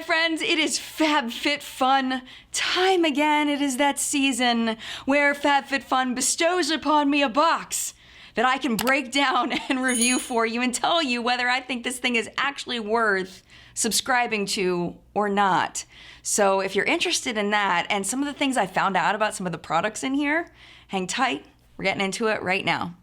my friends, it is FabFitFun time again. It is that season where FabFitFun bestows upon me a box that I can break down and review for you and tell you whether I think this thing is actually worth subscribing to or not. So if you're interested in that and some of the things I found out about some of the products in here, hang tight. We're getting into it right now.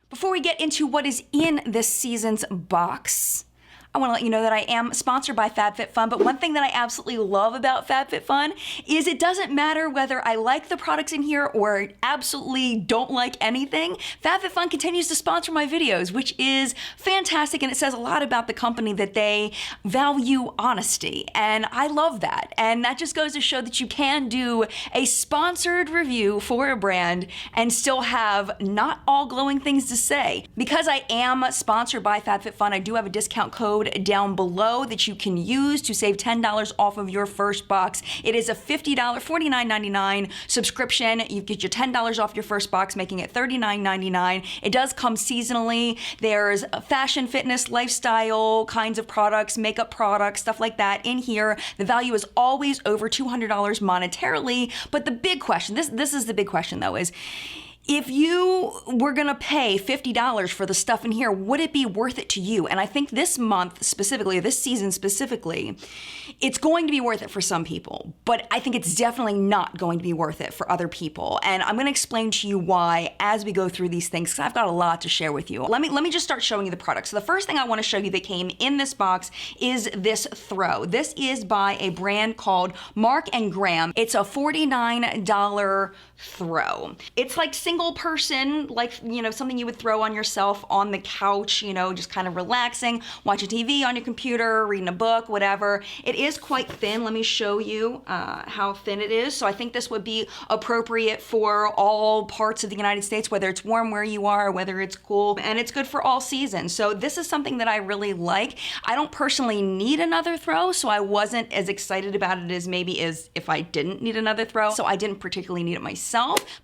Before we get into what is in this season's box, I want to let you know that I am sponsored by FabFitFun, but one thing that I absolutely love about FabFitFun is it doesn't matter whether I like the products in here or absolutely don't like anything. FabFitFun continues to sponsor my videos, which is fantastic, and it says a lot about the company that they value honesty, and I love that. And that just goes to show that you can do a sponsored review for a brand and still have not all glowing things to say. Because I am sponsored by FabFitFun, I do have a discount code down below that you can use to save $10 off of your first box. It is a $50, $49.99 subscription. You get your $10 off your first box, making it $39.99. It does come seasonally. There's fashion, fitness, lifestyle kinds of products, makeup products, stuff like that in here. The value is always over $200 monetarily, but the big question, this is the big question though, is if you were gonna pay $50 for the stuff in here, would it be worth it to you? And I think this month specifically, this season specifically, it's going to be worth it for some people, but I think it's definitely not going to be worth it for other people. And I'm gonna explain to you why as we go through these things, because I've got a lot to share with you. Let me just start showing you the products. So the first thing I wanna show you that came in this box is this throw. This is by a brand called Mark and Graham. It's a $49 throw. It's like single person, like, you know, something you would throw on yourself on the couch, you know, just kind of relaxing, watching TV on your computer, reading a book, whatever. It is quite thin. Let me show you how thin it is. So I think this would be appropriate for all parts of the United States, whether it's warm where you are, whether it's cool, and it's good for all seasons. So this is something that I really like. I don't personally need another throw, so I wasn't as excited about it as maybe as if I didn't need another throw. So I didn't particularly need it myself.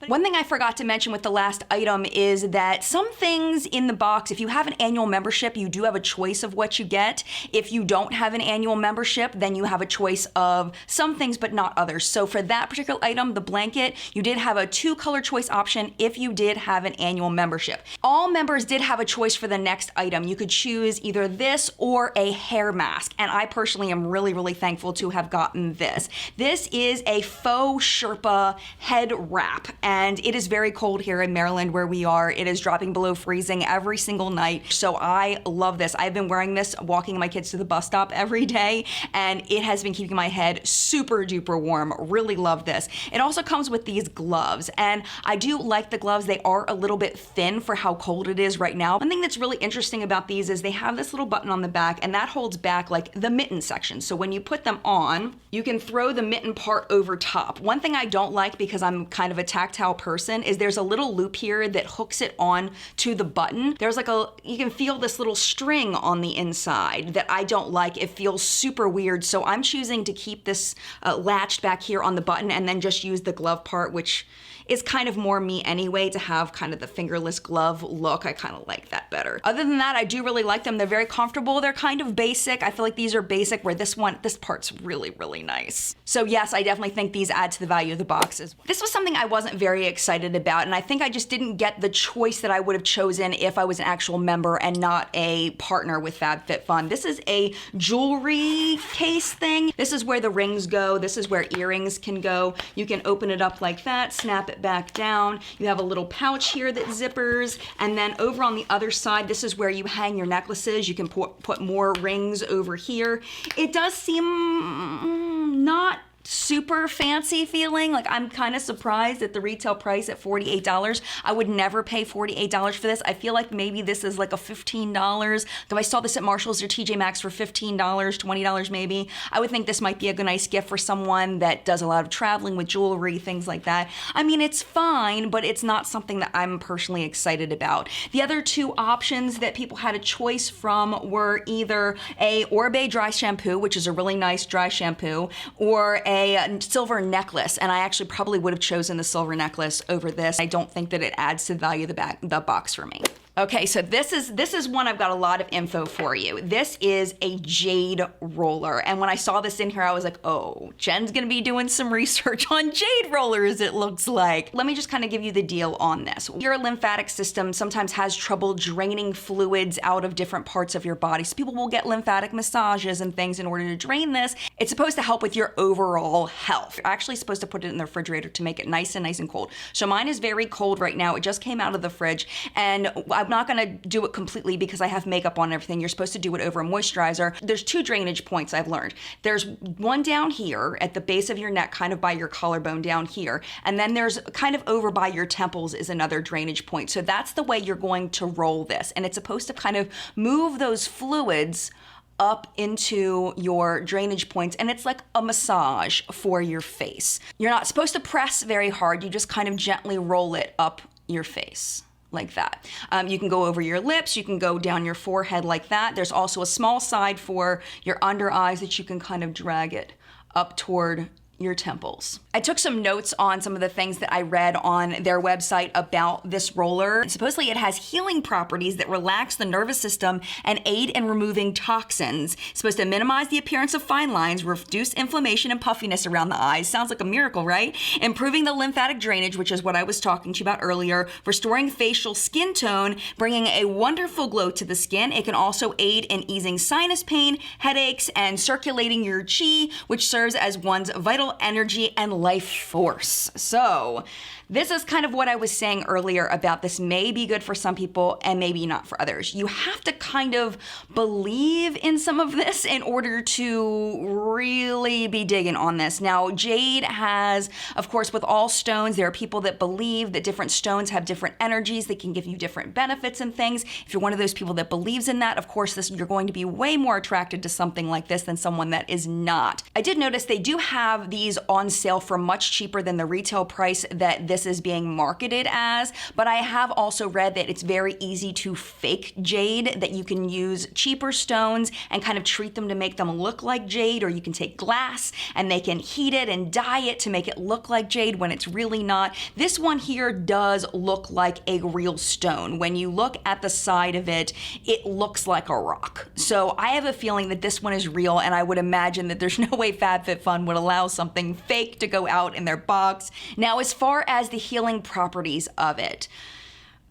But one thing I forgot to mention with the last item is that some things in the box, if you have an annual membership, you do have a choice of what you get. If you don't have an annual membership, then you have a choice of some things but not others. So for that particular item, the blanket, you did have a 2-color choice option if you did have an annual membership. All members did have a choice for the next item. You could choose either this or a hair mask, and I personally am really, really thankful to have gotten this. This is a faux Sherpa head wrap, and it is very cold here in Maryland where we are. It is dropping below freezing every single night, so I love this. I've been wearing this walking my kids to the bus stop every day, and it has been keeping my head super duper warm. Really love this. It also comes with these gloves, and I do like the gloves. They are a little bit thin for how cold it is right now. One thing that's really interesting about these is they have this little button on the back, and that holds back like the mitten section. So when you put them on, you can throw the mitten part over top. One thing I don't like, because I'm kind of a tactile person, is there's a little loop here that hooks it on to the button. There's like you can feel this little string on the inside that I don't like. It feels super weird. So I'm choosing to keep this latched back here on the button and then just use the glove part, which is kind of more me anyway, to have kind of the fingerless glove look. I kind of like that better. Other than that, I do really like them. They're very comfortable. They're kind of basic. I feel like these are basic, where this part's really, really nice. So yes, I definitely think these add to the value of the boxes. This was something I wasn't very excited about, and I think I just didn't get the choice that I would have chosen if I was an actual member and not a partner with FabFitFun. This is a jewelry case thing. This is where the rings go. This is where earrings can go. You can open it up like that, snap it back down. You have a little pouch here that zippers, and then over on the other side, this is where you hang your necklaces. You can put more rings over here. It does seem not super fancy feeling. Like, I'm kind of surprised at the retail price at $48. I would never pay $48 for this. I feel like maybe this is like a $15. If I saw this at Marshall's or TJ Maxx for $15, $20 maybe, I would think this might be a good, nice gift for someone that does a lot of traveling with jewelry, things like that. I mean, it's fine, but it's not something that I'm personally excited about. The other two options that people had a choice from were either a Orbe dry shampoo, which is a really nice dry shampoo, or a silver necklace, and I actually probably would have chosen the silver necklace over this. I don't think that it adds to the value of the box for me. Okay, so this is one I've got a lot of info for you. This is a Jade roller. And when I saw this in here, I was like, oh, Jen's gonna be doing some research on Jade rollers, it looks like. Let me just kind of give you the deal on this. Your lymphatic system sometimes has trouble draining fluids out of different parts of your body. So people will get lymphatic massages and things in order to drain this. It's supposed to help with your overall health. You're actually supposed to put it in the refrigerator to make it nice and cold. So mine is very cold right now. It just came out of the fridge, and I'm not gonna do it completely because I have makeup on and everything. You're supposed to do it over a moisturizer. There's 2 drainage points I've learned. There's one down here at the base of your neck, kind of by your collarbone down here. And then there's kind of over by your temples is another drainage point. So that's the way you're going to roll this. And it's supposed to kind of move those fluids up into your drainage points, and it's like a massage for your face. You're not supposed to press very hard. You just kind of gently roll it up your face. Like that. You can go over your lips, you can go down your forehead like that. There's also a small side for your under eyes that you can kind of drag it up toward your temples. I took some notes on some of the things that I read on their website about this roller. Supposedly it has healing properties that relax the nervous system and aid in removing toxins. It's supposed to minimize the appearance of fine lines, reduce inflammation and puffiness around the eyes. Sounds like a miracle, right? Improving the lymphatic drainage, which is what I was talking to you about earlier, restoring facial skin tone, bringing a wonderful glow to the skin. It can also aid in easing sinus pain, headaches, and circulating your chi, which serves as one's vital energy and life force. So this is kind of what I was saying earlier about this may be good for some people and maybe not for others. You have to kind of believe in some of this in order to really be digging on this. Now, Jade has, of course, with all stones, there are people that believe that different stones have different energies. They can give you different benefits and things. If you're one of those people that believes in that, of course, you're going to be way more attracted to something like this than someone that is not. I did notice they do have these on sale for much cheaper than the retail price that this is being marketed as, but I have also read that it's very easy to fake jade, that you can use cheaper stones and kind of treat them to make them look like jade, or you can take glass and they can heat it and dye it to make it look like jade when it's really not. This one here does look like a real stone. When you look at the side of it, it looks like a rock. So I have a feeling that this one is real, and I would imagine that there's no way FabFitFun would allow something fake to go out in their box. Now, as far as the healing properties of it,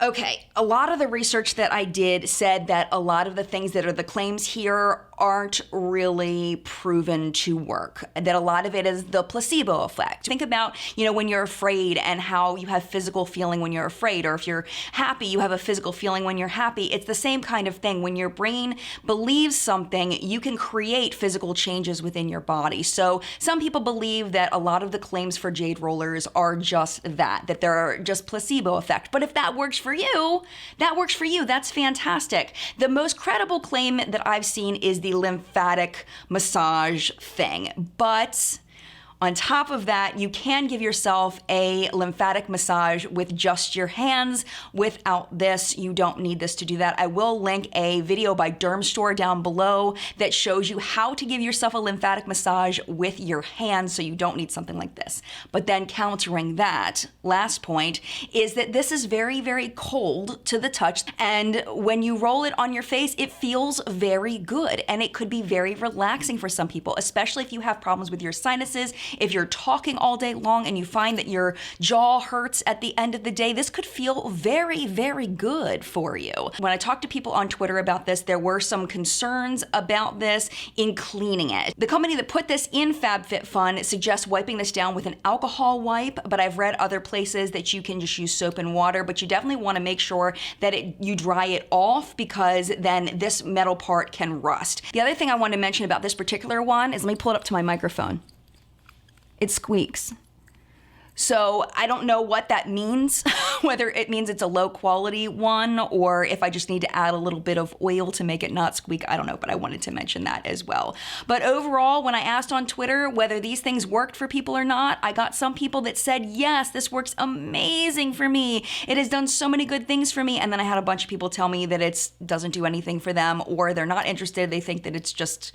okay, a lot of the research that I did said that a lot of the things that are the claims here aren't really proven to work, that a lot of it is the placebo effect. Think about, when you're afraid and how you have physical feeling when you're afraid, or if you're happy, you have a physical feeling when you're happy. It's the same kind of thing. When your brain believes something, you can create physical changes within your body. So some people believe that a lot of the claims for jade rollers are just that they're just placebo effect. But if that works for you, that works for you. That's fantastic. The most credible claim that I've seen is the lymphatic massage thing. But on top of that, you can give yourself a lymphatic massage with just your hands. Without this, you don't need this to do that. I will link a video by Dermstore down below that shows you how to give yourself a lymphatic massage with your hands, so you don't need something like this. But then countering that, last point, is that this is very, very cold to the touch, and when you roll it on your face, it feels very good, and it could be very relaxing for some people, especially if you have problems with your sinuses. If you're talking all day long and you find that your jaw hurts at the end of the day, this could feel very, very good for you. When I talked to people on Twitter about this, there were some concerns about this in cleaning it. The company that put this in FabFitFun suggests wiping this down with an alcohol wipe, but I've read other places that you can just use soap and water, but you definitely want to make sure that you dry it off, because then this metal part can rust. The other thing I want to mention about this particular one is, let me pull it up to my microphone. It squeaks. So I don't know what that means, whether it means it's a low quality one or if I just need to add a little bit of oil to make it not squeak. I don't know, but I wanted to mention that as well. But overall, when I asked on Twitter whether these things worked for people or not, I got some people that said, yes, this works amazing for me. It has done so many good things for me. And then I had a bunch of people tell me that it doesn't do anything for them, or they're not interested. They think that it's just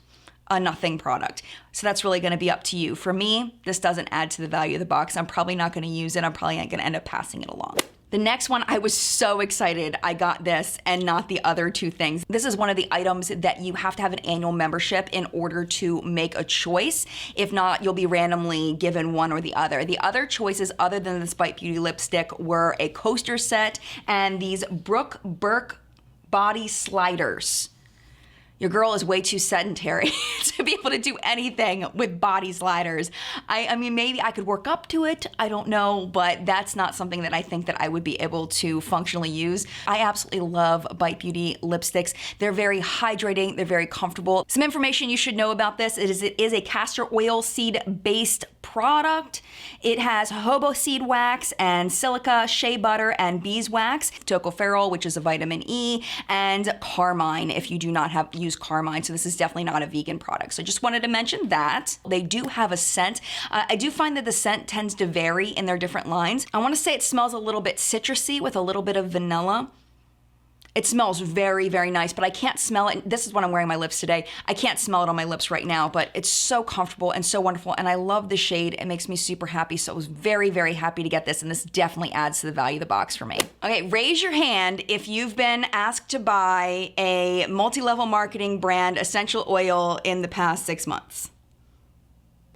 a nothing product. So that's really gonna be up to you. For me, this doesn't add to the value of the box. I'm probably not gonna use it. I'm probably gonna end up passing it along. The next one, I was so excited I got this and not the other two things. This is one of the items that you have to have an annual membership in order to make a choice. If not, you'll be randomly given one or the other. The other choices other than this Bite Beauty lipstick were a coaster set and these Brooke Burke body sliders. Your girl is way too sedentary to be able to do anything with body sliders. I mean, maybe I could work up to it, I don't know, but that's not something that I think that I would be able to functionally use. I absolutely love Bite Beauty lipsticks. They're very hydrating, they're very comfortable. Some information you should know about this is it is a castor oil seed based product. It has jojoba seed wax and silica, shea butter, and beeswax, tocopherol, which is a vitamin E, and carmine if you do not use carmine. So this is definitely not a vegan product. So just wanted to mention that. They do have a scent. I do find that the scent tends to vary in their different lines. I want to say it smells a little bit citrusy with a little bit of vanilla. It smells very, very nice, but I can't smell it. This is when I'm wearing my lips today. I can't smell it on my lips right now, but it's so comfortable and so wonderful, and I love the shade. It makes me super happy, so I was very, very happy to get this, and this definitely adds to the value of the box for me. Okay, raise your hand if you've been asked to buy a multi-level marketing brand essential oil in the past 6 months.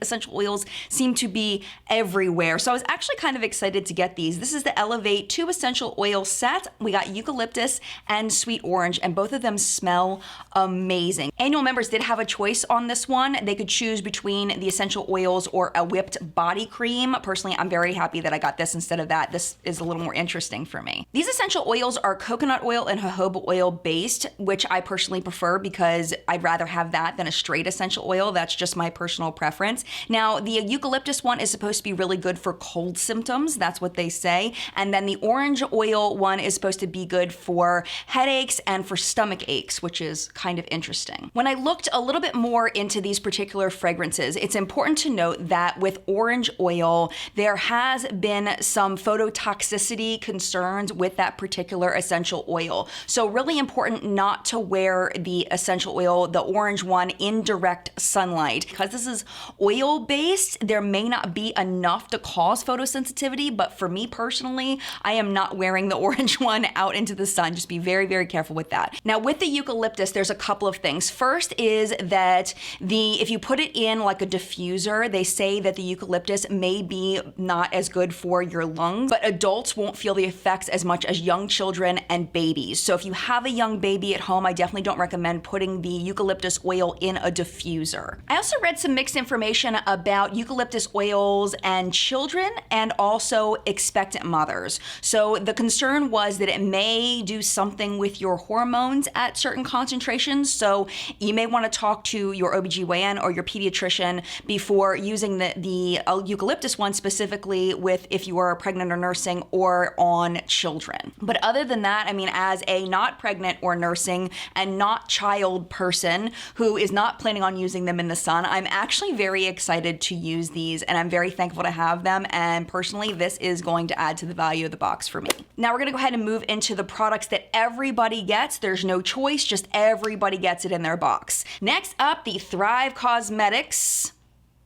Essential oils seem to be everywhere. So I was actually kind of excited to get these. This is the Elevate 2 essential oil set. We got eucalyptus and sweet orange, and both of them smell amazing. Annual members did have a choice on this one. They could choose between the essential oils or a whipped body cream. Personally, I'm very happy that I got this instead of that. This is a little more interesting for me. These essential oils are coconut oil and jojoba oil based, which I personally prefer because I'd rather have that than a straight essential oil. That's just my personal preference. Now, the eucalyptus one is supposed to be really good for cold symptoms. That's what they say. And then the orange oil one is supposed to be good for headaches and for stomach aches, which is kind of interesting. When I looked a little bit more into these particular fragrances, it's important to note that with orange oil, there has been some phototoxicity concerns with that particular essential oil. So really important not to wear the essential oil, the orange one, in direct sunlight. Because this is oil-based, there may not be enough to cause photosensitivity, but for me personally, I am not wearing the orange one out into the sun. Just be very, very careful with that. Now with the eucalyptus, there's a couple of things. First is that if you put it in like a diffuser, they say that the eucalyptus may be not as good for your lungs, but adults won't feel the effects as much as young children and babies. So if you have a young baby at home, I definitely don't recommend putting the eucalyptus oil in a diffuser. I also read some mixed information about eucalyptus oils and children and also expectant mothers. So the concern was that it may do something with your hormones at certain concentrations. So you may want to talk to your OBGYN or your pediatrician before using the eucalyptus one specifically with if you are pregnant or nursing or on children. But other than that, I mean, as a not pregnant or nursing and not child person who is not planning on using them in the sun, I'm actually very excited to use these and I'm very thankful to have them. And personally, this is going to add to the value of the box for me. Now we're gonna go ahead and move into the products that everybody gets. There's no choice, just everybody gets it in their box. Next up, the Thrive Causemetics.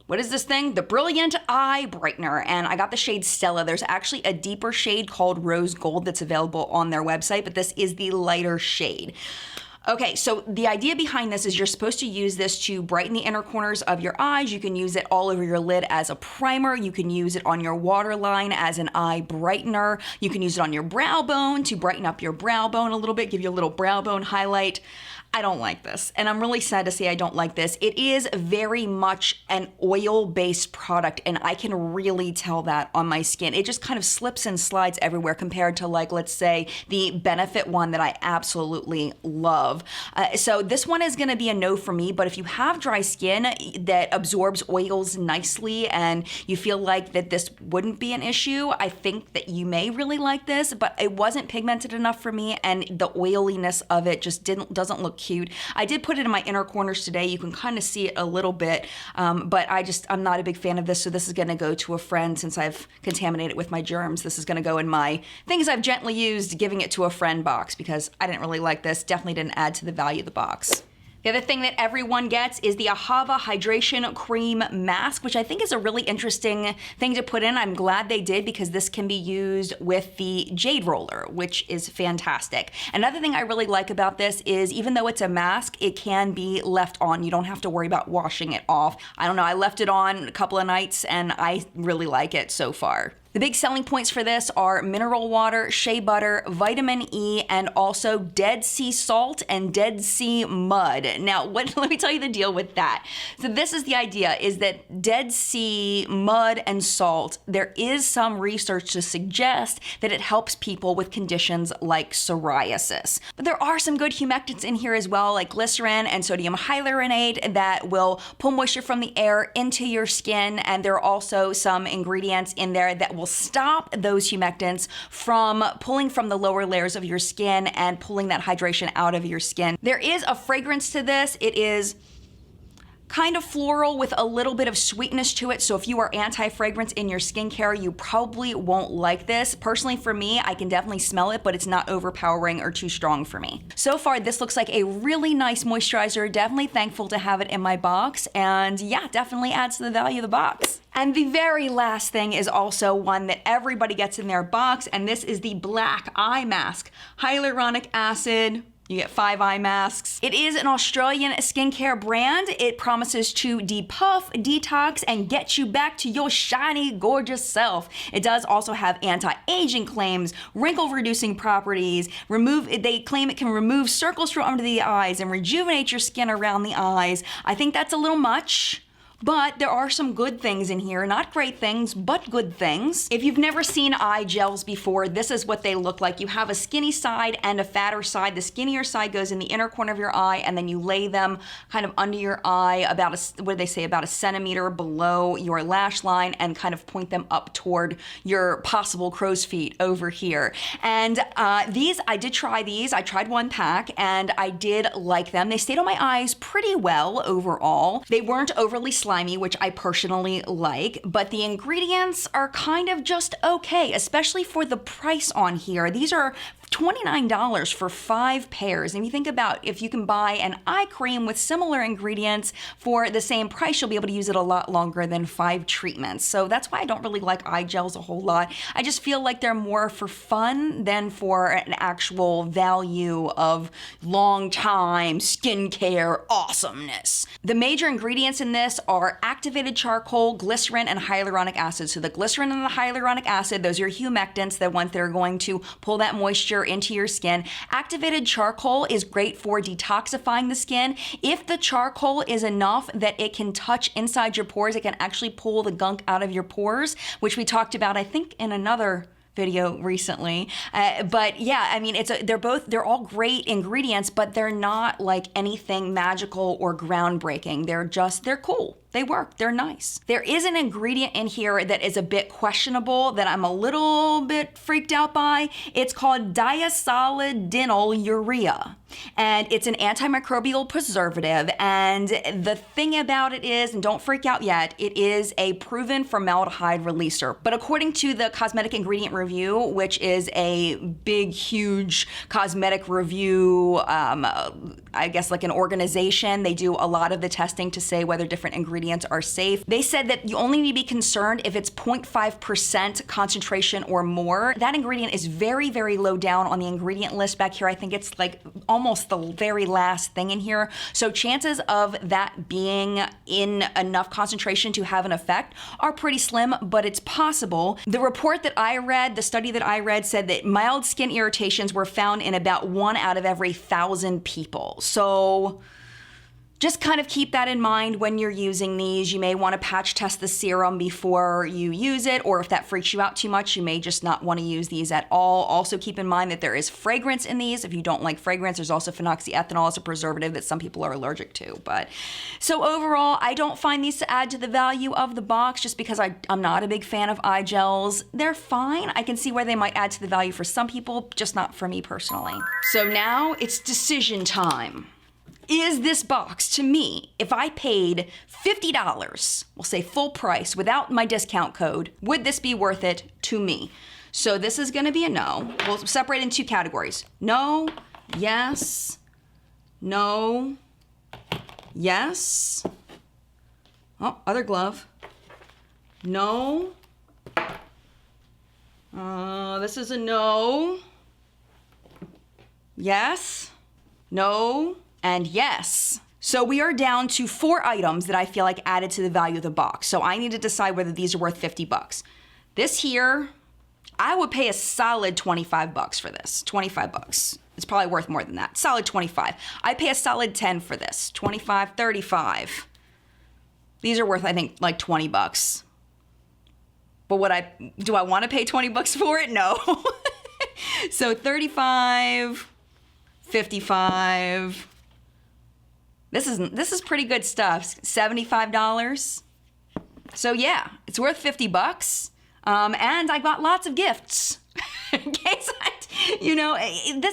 What is this thing? The Brilliant Eye Brightener, and I got the shade Stella. There's actually a deeper shade called Rose Gold that's available on their website, but this is the lighter shade. Okay, so the idea behind this is you're supposed to use this to brighten the inner corners of your eyes. You can use it all over your lid as a primer. You can use it on your waterline as an eye brightener. You can use it on your brow bone to brighten up your brow bone a little bit, give you a little brow bone highlight. I don't like this, and I'm really sad to say I don't like this. It is very much an oil-based product, and I can really tell that on my skin. It just kind of slips and slides everywhere compared to, like, let's say, the Benefit one that I absolutely love. So this one is gonna be a no for me, but if you have dry skin that absorbs oils nicely and you feel like that this wouldn't be an issue, I think that you may really like this, but it wasn't pigmented enough for me, and the oiliness of it just doesn't look cute. I did put it in my inner corners today. You can kind of see it a little bit, but I'm not a big fan of this, so this is gonna go to a friend since I've contaminated it with my germs. This is gonna go in my things I've gently used, giving it to a friend box because I didn't really like this. Definitely didn't add to the value of the box. The other thing that everyone gets is the Ahava Hydration Cream Mask, which I think is a really interesting thing to put in. I'm glad they did because this can be used with the Jade roller, which is fantastic. Another thing I really like about this is even though it's a mask, it can be left on. You don't have to worry about washing it off. I don't know, I left it on a couple of nights and I really like it so far. The big selling points for this are mineral water, shea butter, vitamin E, and also Dead Sea salt and Dead Sea mud. Now, let me tell you the deal with that. So this is the idea, is that Dead Sea mud and salt, there is some research to suggest that it helps people with conditions like psoriasis. But there are some good humectants in here as well, like glycerin and sodium hyaluronate that will pull moisture from the air into your skin, and there are also some ingredients in there that will stop those humectants from pulling from the lower layers of your skin and pulling that hydration out of your skin. There is a fragrance to this. It is kind of floral with a little bit of sweetness to it. So if you are anti-fragrance in your skincare, you probably won't like this. Personally, for me, I can definitely smell it, but it's not overpowering or too strong for me. So far, this looks like a really nice moisturizer. Definitely thankful to have it in my box. And yeah, definitely adds to the value of the box. And the very last thing is also one that everybody gets in their box, and this is the Blaq Eye Mask. Hyaluronic acid. You get 5 eye masks. It is an Australian skincare brand. It promises to depuff, detox, and get you back to your shiny, gorgeous self. It does also have anti-aging claims, wrinkle-reducing properties. They claim it can remove circles from under the eyes and rejuvenate your skin around the eyes. I think that's a little much. But there are some good things in here. Not great things, but good things. If you've never seen eye gels before, this is what they look like. You have a skinny side and a fatter side. The skinnier side goes in the inner corner of your eye, and then you lay them kind of under your eye about what do they say, about a centimeter below your lash line, and kind of point them up toward your possible crow's feet over here. And these, I did try these. I tried 1 pack, and I did like them. They stayed on my eyes pretty well overall. They weren't overly slimy, which I personally like, but the ingredients are kind of just okay, especially for the price on here. These are $29 for 5 pairs. And if you think about if you can buy an eye cream with similar ingredients for the same price, you'll be able to use it a lot longer than 5 treatments. So that's why I don't really like eye gels a whole lot. I just feel like they're more for fun than for an actual value of long time skincare awesomeness. The major ingredients in this are activated charcoal, glycerin, and hyaluronic acid. So the glycerin and the hyaluronic acid, those are humectants, the ones that are going to pull that moisture into your skin. Activated charcoal is great for detoxifying the skin. If the charcoal is enough that it can touch inside your pores, it can actually pull the gunk out of your pores, which we talked about, I think, in another video recently. But yeah, I mean, they're all great ingredients, but they're not like anything magical or groundbreaking. They're cool. They work, they're nice. There is an ingredient in here that is a bit questionable that I'm a little bit freaked out by. It's called diazoledonyl urea. And it's an antimicrobial preservative. And the thing about it is, and don't freak out yet, it is a proven formaldehyde releaser. But according to the Cosmetic Ingredient Review, which is a big, huge cosmetic review, I guess like an organization, they do a lot of the testing to say whether different ingredients are safe. They said that you only need to be concerned if it's 0.5% concentration or more. That ingredient is very, very low down on the ingredient list back here. I think it's like almost the very last thing in here. So chances of that being in enough concentration to have an effect are pretty slim, but it's possible. The report that I read, the study that I read, said that mild skin irritations were found in about 1 out of every 1,000 people. So just kind of keep that in mind when you're using these. You may want to patch test the serum before you use it, or if that freaks you out too much, you may just not want to use these at all. Also keep in mind that there is fragrance in these. If you don't like fragrance, there's also phenoxyethanol as a preservative that some people are allergic to. But so overall, I don't find these to add to the value of the box just because I'm not a big fan of eye gels. They're fine. I can see where they might add to the value for some people, just not for me personally. So now it's decision time. Is this box, to me, if I paid $50, we'll say full price without my discount code, would this be worth it to me? So this is gonna be a no. We'll separate in 2 categories. No, yes, no, Yes. Oh, other glove. No. This is a no. Yes. No. And yes. So we are down to 4 items that I feel like added to the value of the box. So I need to decide whether these are worth 50 bucks. This here, I would pay a solid 25 bucks for this. 25 bucks. It's probably worth more than that. Solid 25. I pay a solid 10 for this. 25, 35. These are worth, I think, like 20 bucks. But do I want to pay 20 bucks for it? No. So 35, 55. This is pretty good stuff. $75. So yeah, it's worth 50 bucks. And I got lots of gifts. In case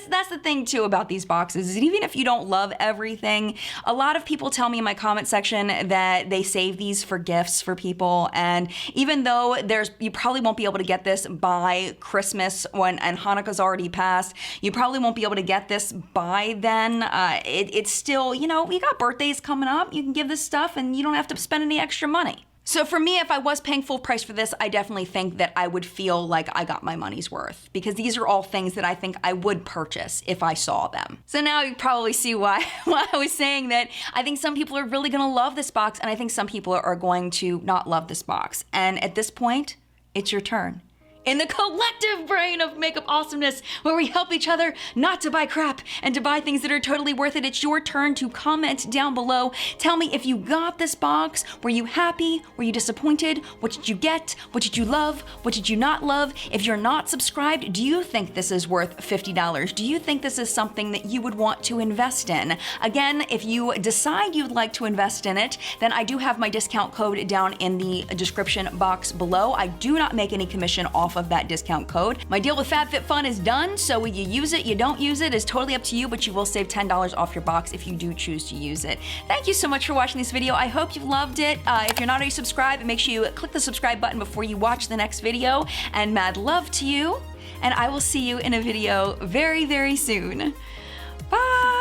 that's the thing too about these boxes, is even if you don't love everything, a lot of people tell me in my comment section that they save these for gifts for people. And even though you probably won't be able to get this by Christmas and Hanukkah's already passed, you probably won't be able to get this by then. It's still, we got birthdays coming up. You can give this stuff and you don't have to spend any extra money. So for me, if I was paying full price for this, I definitely think that I would feel like I got my money's worth, because these are all things that I think I would purchase if I saw them. So now you probably see why I was saying that I think some people are really gonna love this box, and I think some people are going to not love this box. And at this point, it's your turn. In the collective brain of makeup awesomeness, where we help each other not to buy crap and to buy things that are totally worth it, it's your turn to comment down below. Tell me if you got this box. Were you happy? Were you disappointed? What did you get? What did you love? What did you not love? If you're not subscribed, do you think this is worth $50? Do you think this is something that you would want to invest in? Again, if you decide you'd like to invest in it, then I do have my discount code down in the description box below. I do not make any commission off of that discount code. My deal with FabFitFun is done, so you use it, you don't use it, is totally up to you, but you will save $10 off your box if you do choose to use it. Thank you so much for watching this video. I hope you loved it. If you're not already subscribed, make sure you click the subscribe button before you watch the next video, and mad love to you, and I will see you in a video very, very soon. Bye!